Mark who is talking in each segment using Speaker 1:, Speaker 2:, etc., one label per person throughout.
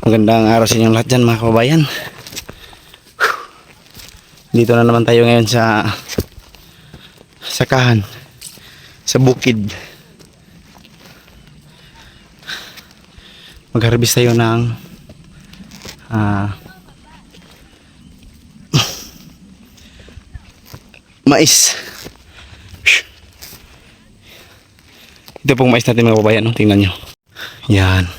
Speaker 1: Magandang araw sa inyong lahat dyan mga kababayan. Dito na naman tayo ngayon sa sakahan, sa bukid. Mag-harvest tayo ng mais. Ito pong mais natin mga kababayan, no? Tingnan nyo. Yan.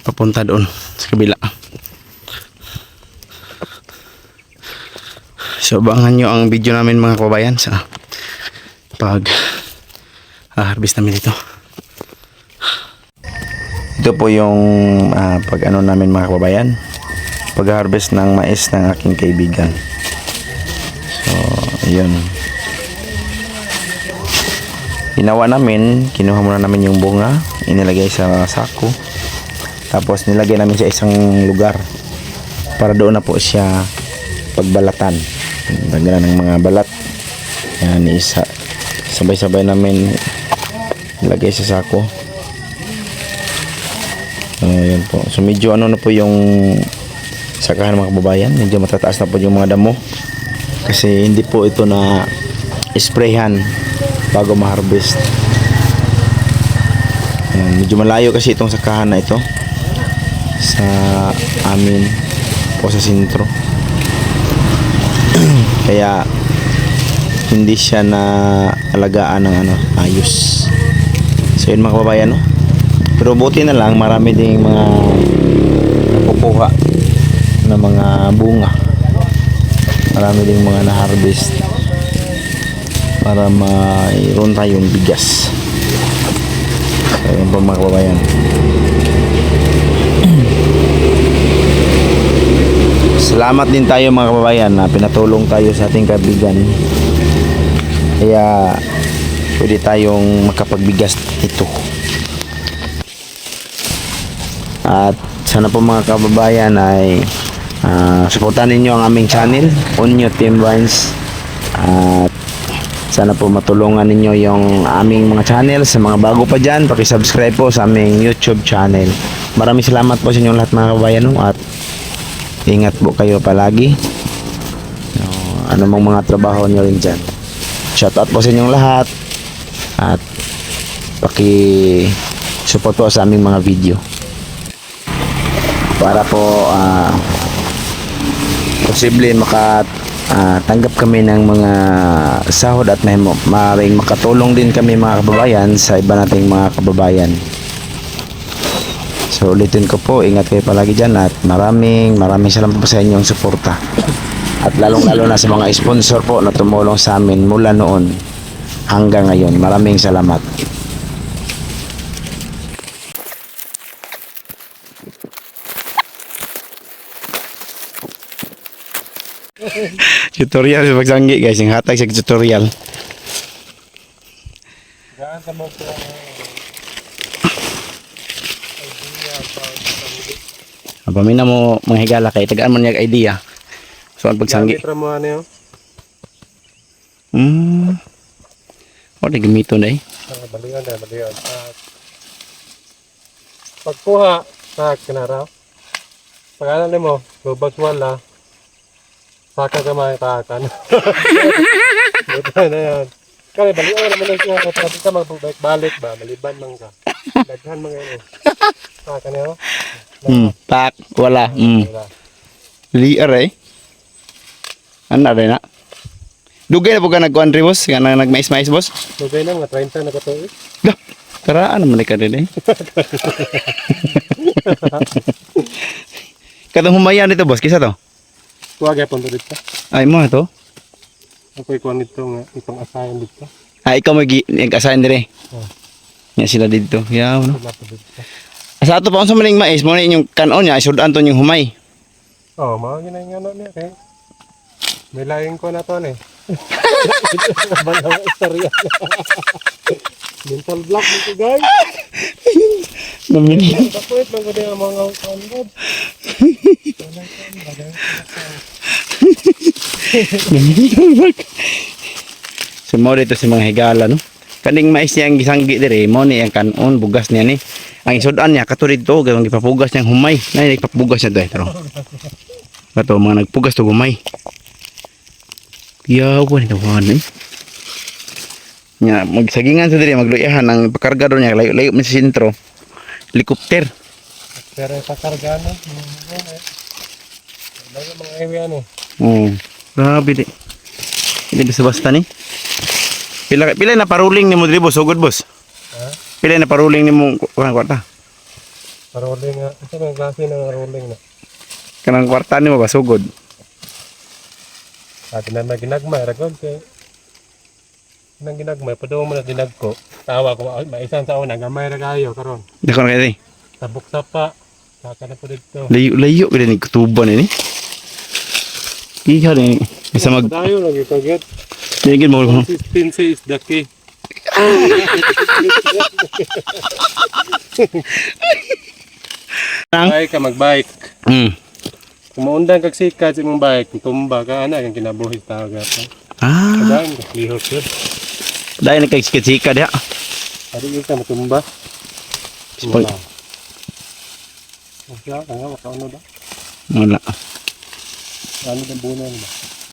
Speaker 1: Papunta doon sa kabila. So abangan nyo ang video namin mga kababayan sa pag harvest namin dito. Ito po yung pag ano namin mga kababayan, pag harvest ng mais ng aking kaibigan. So yun, ginawa namin, kinuha muna namin yung bunga, inilagay sa sako, tapos nilagay namin sa isang lugar para doon na po siya pagbalatan. Lagyan ng mga balat. Yan, isa sabay-sabay namin ilagay sa sako. Yan po. So medyo ano na po yung sakahan mga kababayan, medyo matataas na po yung mga damo kasi hindi po ito na sprayhan bago ma-harvest. Medyo malayo kasi itong sakahan na ito sa amin o sa sentro. Kaya hindi siya na alagaan ng ayos. So yun mga kababayan, no? Pero buti na lang marami ding mga nakukuha na mga bunga. Marami ding mga na-harvest para mayroon tayong bigas. So yun po mga kababayan. Salamat din tayo mga kababayan na pinatulong tayo sa ating kaibigan. Kaya pwede tayong makapagbigas ito. At sana po mga kababayan ay suportahan ninyo ang aming channel, Onyo Team Vines. At sana po matulungan ninyo yung aming mga channel. Sa mga bago pa dyan, pakisubscribe po sa aming YouTube channel. Maraming salamat po sa inyong lahat mga kababayan. At ingat po kayo palagi. Ano mang mga trabaho nyo rin dyan. Shout out po sa inyong lahat. At paki-support po sa aming mga video. Para po posible makatanggap kami ng mga sahod at maaaring makatulong din kami mga kababayan sa iba nating mga kababayan. So ulitin ko po, ingat kayo palagi dyan at maraming salamat po sa inyong suporta. At lalong lalo na sa mga sponsor po na tumulong sa amin mula noon hanggang ngayon. Maraming salamat. Tutorial sa pagsanggi guys, yung hatag sa tutorial.
Speaker 2: Gaan ka mo po
Speaker 1: Pamina mo mga higala kay tagaan mo niya idea. So ang pagsanggi.
Speaker 2: Gamit mo ano
Speaker 1: O di gamito na eh.
Speaker 2: balikan. Pagkuha sa kinaraw. Pag-alam mo, lubas wala. Saka ka makitakan. Buta na yan. Kaya balikan naman lang siya. Pati ka magbalik ba? Maliban lang ka. Daghan mga yun. Saka niyo.
Speaker 1: Tak, wala. Liar eh. Ano rin na? Dugay na po ka nag-country boss? Ka na nag-mais-mais boss?
Speaker 2: Dugay na nga, 30 na katuloy.
Speaker 1: Karaan naman ka rin eh. Katong humayan dito boss, kisa to?
Speaker 2: Tuwag ya punto dito.
Speaker 1: Ay mo to?
Speaker 2: Ako ikuan dito nga, itong asayan dito.
Speaker 1: Ikaw mag-assign dire. Nga sila dito. Yaw no. Sa ato pa unsa maning mais mo ni inyong kanon niya isudan to yung humay.
Speaker 2: Oh, mao ginay nga niya kay. May laing ko na to ni. Banaw istorya. Mental block nito guys.
Speaker 1: Namin.
Speaker 2: Dapat lang gud ang mga kanod.
Speaker 1: So mo dito si mga higala no. Kaning mais niya ang gisanggi dire mo ni ang kanon bugas niya ni. Ang isudan niya kato dito gawang ipapugas niyang humay. Nay ipapugas niya dai taro. Kato mga nagpugas to humay. Yawa ni tawanan eh. Nya magsagingan sa diri magluyahan ang pakarga do niya layo-layo man sa sentro. Helicopter.
Speaker 2: Pero sa karga na. Lagi mga ewe ano.
Speaker 1: Oh, grabe di. Hindi basta-basta ni. Pila na paruling ni mo diri boss, sugod boss.
Speaker 2: Ha?
Speaker 1: Pila na paruling ni mo kwarta.
Speaker 2: Rolling nga. Ito yung klase ng rolling na.
Speaker 1: Kanang kwarta ni mo ba sugod.
Speaker 2: At na may ginagmay. Ragod kay. Nang ginagmay. Padaw mo na dinag ko. Tawa ko. Maisan sa una. Gamay na kayo. Karon.
Speaker 1: Dako na kay
Speaker 2: Tabok sapa. Saka na po dito.
Speaker 1: layo gid ni kutuban ni. Iha ni isa mag
Speaker 2: Tayo lagi kaget.
Speaker 1: tingin mo.
Speaker 2: Consistency is the key. Bike ka mag-bike. Kung maundan kag sikat sa imong bike, tumba ka ana kang kinabuhi sa tagat.
Speaker 1: Ah,
Speaker 2: Kadang lihok yun.
Speaker 1: dahil nagkikita diha.
Speaker 2: Adi ka matumba.
Speaker 1: Spoil.
Speaker 2: Siya, kaya makaano ba?
Speaker 1: Wala.
Speaker 2: Ano ang bunan ba?